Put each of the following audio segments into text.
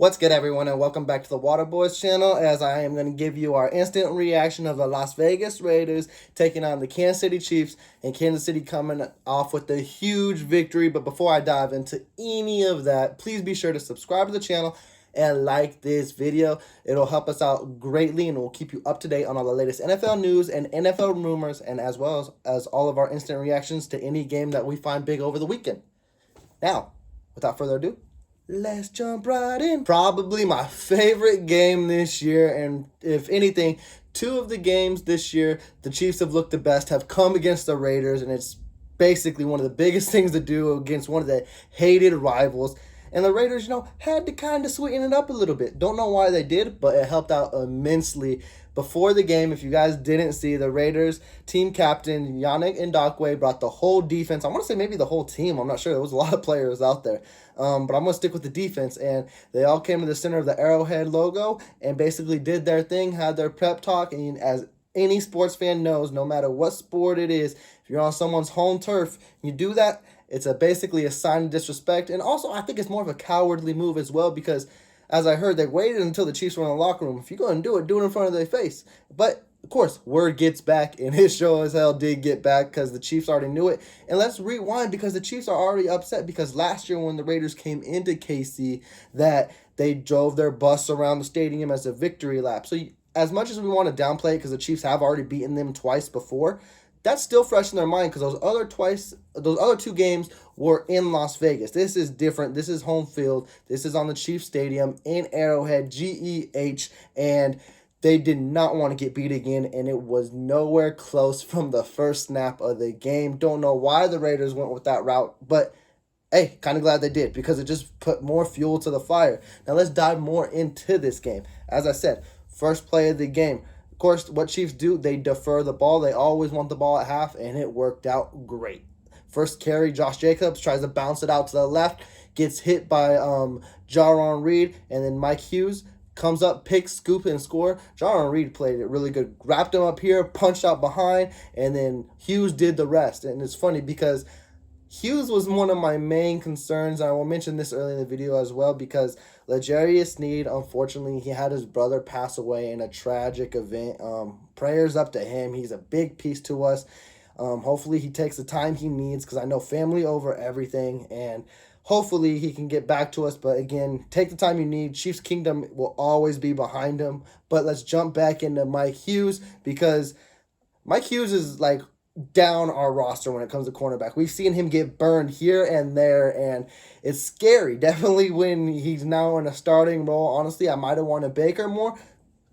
What's good, everyone, and welcome back to the Water Boys channel, as I am going to give you our instant reaction of the Las Vegas Raiders taking on the Kansas City Chiefs, and Kansas City coming off with a huge victory. But before I dive into any of that, please be sure to subscribe to the channel and like this video. It'll help us out greatly, and it will keep you up to date on all the latest NFL news and NFL rumors, and as well as all of our instant reactions to any game that we find big over the weekend. Now, without further ado, let's jump right in. Probably my favorite game this year, and if anything, two of the games this year the Chiefs have looked the best have come against the Raiders, and it's basically one of the biggest things to do against one of the hated rivals. And the Raiders, had to kind of sweeten it up a little bit. Don't know why they did, but it helped out immensely. Before the game, if you guys didn't see, the Raiders team captain Yannick Ngakoue brought the whole defense. I want to say maybe the whole team. I'm not sure. There was a lot of players out there. But I'm going to stick with the defense. And they all came to the center of the Arrowhead logo and basically did their thing, had their prep talk. And as any sports fan knows, no matter what sport it is, if you're on someone's home turf, you do that, it's basically a sign of disrespect. And also, I think it's more of a cowardly move as well, because as I heard, they waited until the Chiefs were in the locker room. If you're going to do it in front of their face. But, of course, word gets back, and his show as hell did get back because the Chiefs already knew it. And let's rewind, because the Chiefs are already upset because last year when the Raiders came into KC, that they drove their bus around the stadium as a victory lap. So as much as we want to downplay it because the Chiefs have already beaten them twice before, that's still fresh in their mind because those other two games were in Las Vegas. This is different. This is home field. This is on the Chiefs Stadium in Arrowhead, GEH, and they did not want to get beat again, and it was nowhere close from the first snap of the game. Don't know why the Raiders went with that route, but hey, kind of glad they did because it just put more fuel to the fire. Now let's dive more into this game. As I said, first play of the game. Of course, what Chiefs do, they defer the ball. They always want the ball at half, and it worked out great. First carry, Josh Jacobs tries to bounce it out to the left, gets hit by Jarron Reed, and then Mike Hughes comes up, picks, scoop, and score. Jarron Reed played it really good. Wrapped him up here, punched out behind, and then Hughes did the rest. And it's funny because Hughes was one of my main concerns. I will mention this early in the video as well because L'Jarius Sneed, unfortunately, he had his brother pass away in a tragic event. Prayers up to him. He's a big piece to us. Hopefully he takes the time he needs because I know family over everything, and hopefully he can get back to us. But again, take the time you need. Chiefs Kingdom will always be behind him. But let's jump back into Mike Hughes because Mike Hughes is like down our roster when it comes to cornerback. We've seen him get burned here and there, and it's scary. Definitely when he's now in a starting role. Honestly, I might have wanted Baker more,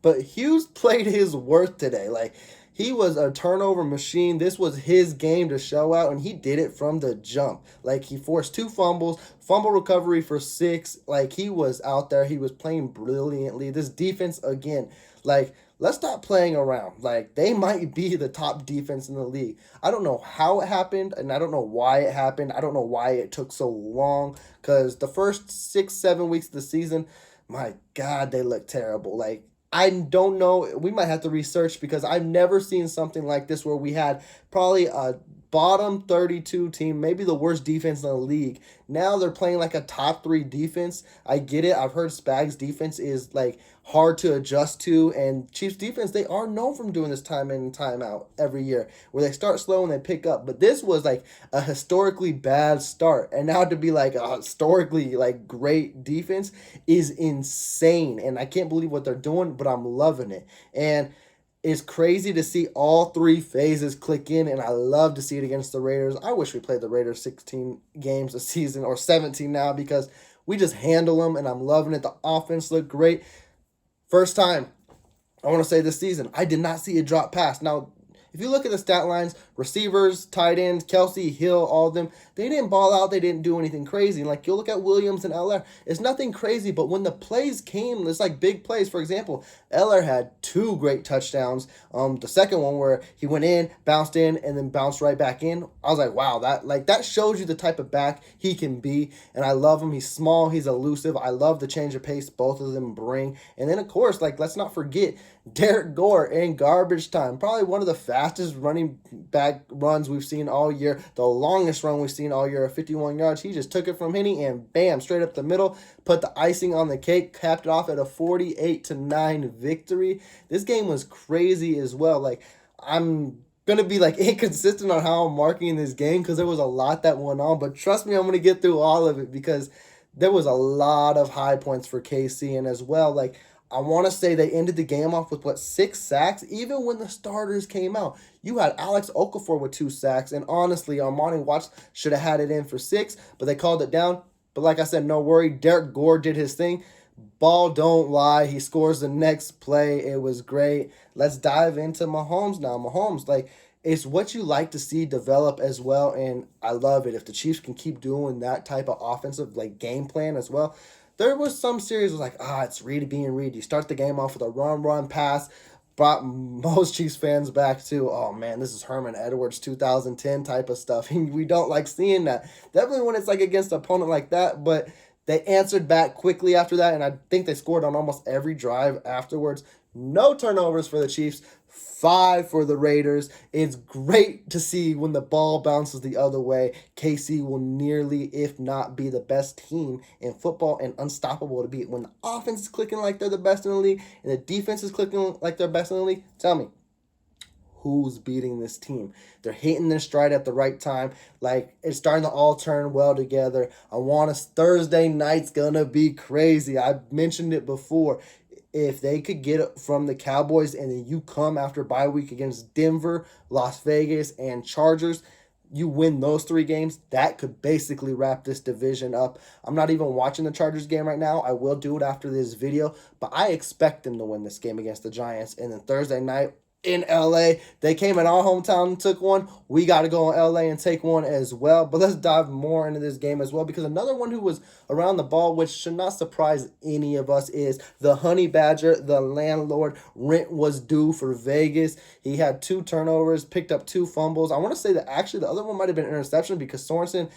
but Hughes played his worth today. Like, he was a turnover machine. This was his game to show out, and he did it from the jump. Like, he forced 2 fumbles, fumble recovery for 6. Like, he was out there. He was playing brilliantly. This defense, again, like, let's stop playing around. Like, they might be the top defense in the league. I don't know how it happened, and I don't know why it happened. I don't know why it took so long, because the first 6-7 weeks of the season, my God, they look terrible. Like, I don't know. We might have to research because I've never seen something like this where we had probably a bottom 32 team, maybe the worst defense in the league. Now they're playing like a top 3 defense. I get it. I've heard Spag's defense is like hard to adjust to, and Chiefs defense, they are known from doing this time in and time out every year where they start slow and they pick up. But this was like a historically bad start, and now to be like a historically like great defense is insane, and I can't believe what they're doing, but I'm loving it. And it's crazy to see all 3 phases click in, and I love to see it against the Raiders. I wish we played the Raiders 16 games a season, or 17 now, because we just handle them, and I'm loving it. The offense looked great. First time, I want to say this season, I did not see a drop pass. Now, if you look at the stat lines, receivers, tight ends, Kelsey, Hill, all of them, they didn't ball out. They didn't do anything crazy. Like, you'll look at Williams and Eller. It's nothing crazy, but when the plays came, it's like big plays. For example, Eller had 2 great touchdowns. The second one where he went in, and then bounced right back in. I was like, wow, that shows you the type of back he can be, and I love him. He's small. He's elusive. I love the change of pace both of them bring. And then, of course, like, let's not forget Derek Gore in garbage time. Probably one of the fastest fastest running back runs we've seen all year, the longest run we've seen all year of 51 yards. He just took it from Henny and bam, straight up the middle, put the icing on the cake, capped it off at a 48-9 victory. This game was crazy as well. Like, I'm gonna be like inconsistent on how I'm marking this game because there was a lot that went on, but trust me, I'm gonna get through all of it because there was a lot of high points for KC, and as well, like, I want to say they ended the game off with, what, 6 sacks? Even when the starters came out, you had Alex Okafor with 2 sacks, and honestly, Armani Watts should have had it in for 6, but they called it down. But like I said, no worry, Derek Gore did his thing. Ball don't lie. He scores the next play. It was great. Let's dive into Mahomes now. Mahomes, like, it's what you like to see develop as well, and I love it. If the Chiefs can keep doing that type of offensive, like, game plan as well. There was some series was like, it's Reed being Reed. You start the game off with a run, pass, brought most Chiefs fans back to, oh man, this is Herman Edwards 2010 type of stuff. And we don't like seeing that. Definitely when it's like against an opponent like that, but they answered back quickly after that, and I think they scored on almost every drive afterwards. No turnovers for the Chiefs. 5 for the Raiders. It's great to see when the ball bounces the other way. KC will nearly, if not, be the best team in football and unstoppable to beat. When the offense is clicking like they're the best in the league and the defense is clicking like they're best in the league, tell me, who's beating this team? They're hitting their stride at the right time. Like, it's starting to all turn well together. Thursday night's gonna be crazy. I mentioned it before. If they could get it from the Cowboys and then you come after bye week against Denver, Las Vegas, and Chargers, you win those 3 games, that could basically wrap this division up. I'm not even watching the Chargers game right now. I will do it after this video, but I expect them to win this game against the Giants. And then Thursday night in LA, they came in our hometown and took one. We got to go in LA and take one as well. But let's dive more into this game as well, because another one who was around the ball, which should not surprise any of us, is the Honey Badger, the landlord. Rent was due for Vegas. He had 2 turnovers, picked up 2 fumbles. I want to say that actually the other one might have been an interception because Sorensen,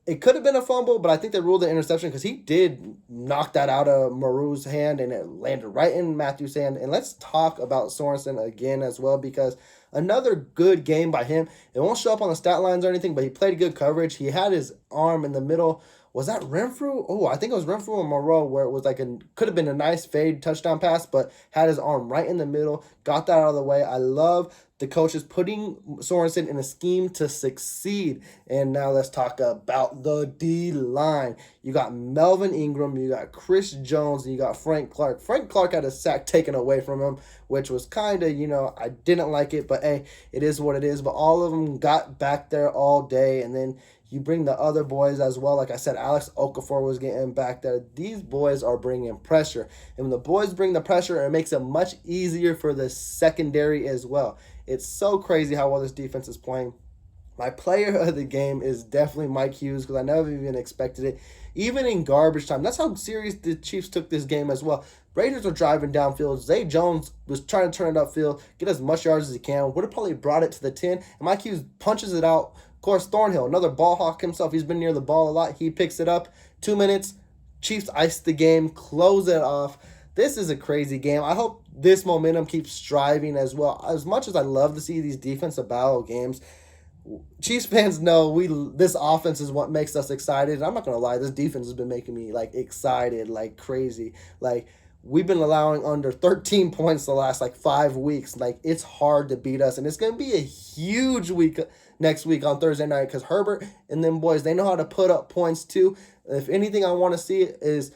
it could have been a fumble, but I think they ruled the interception because he did knock that out of Maru's hand and it landed right in Matthew's hand. And let's talk about Sorensen again as well, because another good game by him. It won't show up on the stat lines or anything, but he played good coverage. He had his arm in the middle. Was that Renfrew? Oh, I think it was Renfrew or Moreau, where it was like could have been a nice fade touchdown pass, but had his arm right in the middle. Got that out of the way. I love the coaches putting Sorensen in a scheme to succeed. And now let's talk about the D-line. You got Melvin Ingram, you got Chris Jones, and you got Frank Clark. Frank Clark had a sack taken away from him, which was kind of, I didn't like it, but hey, it is what it is. But all of them got back there all day, and then you bring the other boys as well. Like I said, Alex Okafor was getting back there. These boys are bringing pressure. And when the boys bring the pressure, it makes it much easier for the secondary as well. It's so crazy how well this defense is playing. My player of the game is definitely Mike Hughes, because I never even expected it. Even in garbage time. That's how serious the Chiefs took this game as well. Raiders were driving downfield. Zay Jones was trying to turn it upfield, get as much yards as he can. Would have probably brought it to the 10. And Mike Hughes punches it out. Of course, Thornhill, another ball hawk himself. He's been near the ball a lot. He picks it up. 2 minutes. Chiefs ice the game, close it off. This is a crazy game. I hope this momentum keeps striving as well. As much as I love to see these defensive battle games, Chiefs fans know this offense is what makes us excited. And I'm not going to lie, this defense has been making me excited like crazy. We've been allowing under 13 points the last 5 weeks. It's hard to beat us, and it's going to be a huge week next week on Thursday night, because Herbert and them boys, they know how to put up points too. If anything I want to see is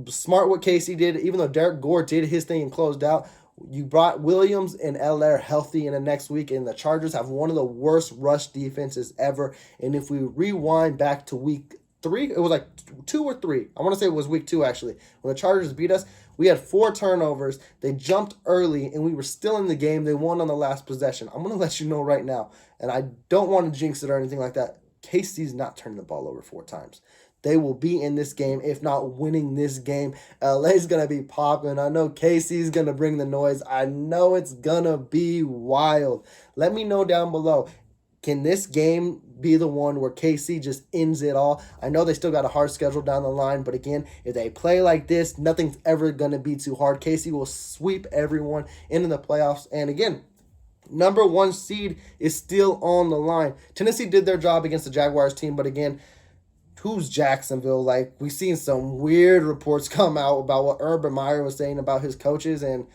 smart what Casey did. Even though Derek Gore did his thing and closed out, you brought Williams and Allaire healthy in the next week, and the Chargers have one of the worst rush defenses ever. And if we rewind back to week 3, it was 2 or 3. I want to say it was week 2 actually. When the Chargers beat us, we had 4 turnovers. They jumped early, and we were still in the game. They won on the last possession. I'm going to let you know right now, and I don't want to jinx it or anything like that. KC's not turning the ball over 4 times. They will be in this game, if not winning this game. LA's going to be popping. I know KC's going to bring the noise. I know it's going to be wild. Let me know down below. Can this game be the one where KC just ends it all? I know they still got a hard schedule down the line, but again, if they play like this, nothing's ever going to be too hard. KC will sweep everyone into the playoffs. And again, Number one seed is still on the line. Tennessee did their job against the Jaguars team, but again, who's Jacksonville? Like, we've seen some weird reports come out about what Urban Meyer was saying about his coaches, and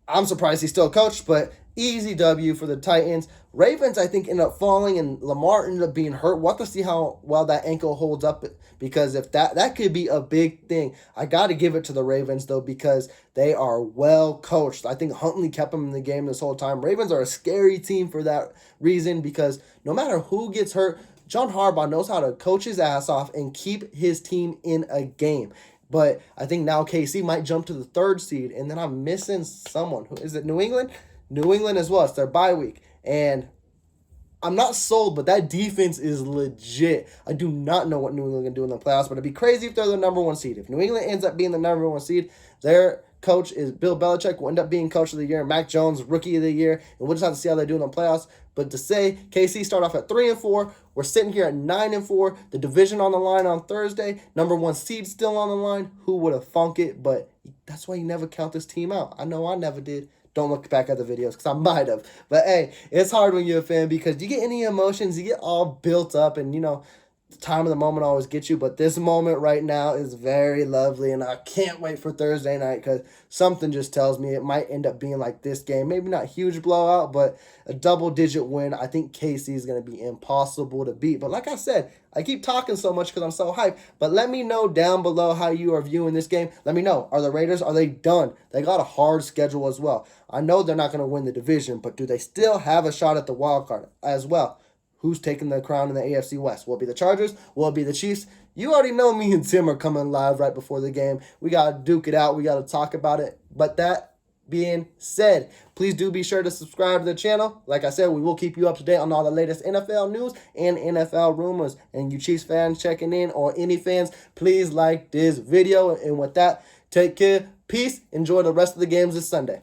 I'm surprised he's still coached, but easy W for the Titans. Ravens, I think, ended up falling, and Lamar ended up being hurt. We'll have to see how well that ankle holds up, because if that could be a big thing. I got to give it to the Ravens, though, because they are well coached. I think Huntley kept them in the game this whole time. Ravens are a scary team for that reason, because no matter who gets hurt, John Harbaugh knows how to coach his ass off and keep his team in a game. But I think now KC might jump to the third seed, and then I'm missing someone. Who is it? New England? New England as well. It's their bye week. And I'm not sold, but that defense is legit. I do not know what New England can do in the playoffs, but it'd be crazy if they're the number one seed. If New England ends up being the number one seed, their coach is Bill Belichick, will end up being coach of the year. Mac Jones, rookie of the year, and we'll just have to see how they do in the playoffs. But to say KC start off at 3-4, we're sitting here at 9-4. The division on the line on Thursday. Number one seed still on the line. Who would have thunk it? But that's why you never count this team out. I know I never did. Don't look back at the videos because I might have. But hey, it's hard when you're a fan because you get any emotions, you get all built up, and the time of the moment always gets you. But this moment right now is very lovely, and I can't wait for Thursday night because something just tells me it might end up being like this game. Maybe not huge blowout, but a double-digit win. I think KC is going to be impossible to beat. But like I said, I keep talking so much because I'm so hyped. But let me know down below how you are viewing this game. Let me know. Are the Raiders, are they done? They got a hard schedule as well. I know they're not going to win the division, but do they still have a shot at the wild card as well? Who's taking the crown in the AFC West? Will it be the Chargers? Will it be the Chiefs? You already know me and Tim are coming live right before the game. We got to duke it out. We got to talk about it. But that being said, please do be sure to subscribe to the channel. Like I said, we will keep you up to date on all the latest NFL news and NFL rumors. And you Chiefs fans checking in, or any fans, please like this video. And with that, take care. Peace. Enjoy the rest of the games this Sunday.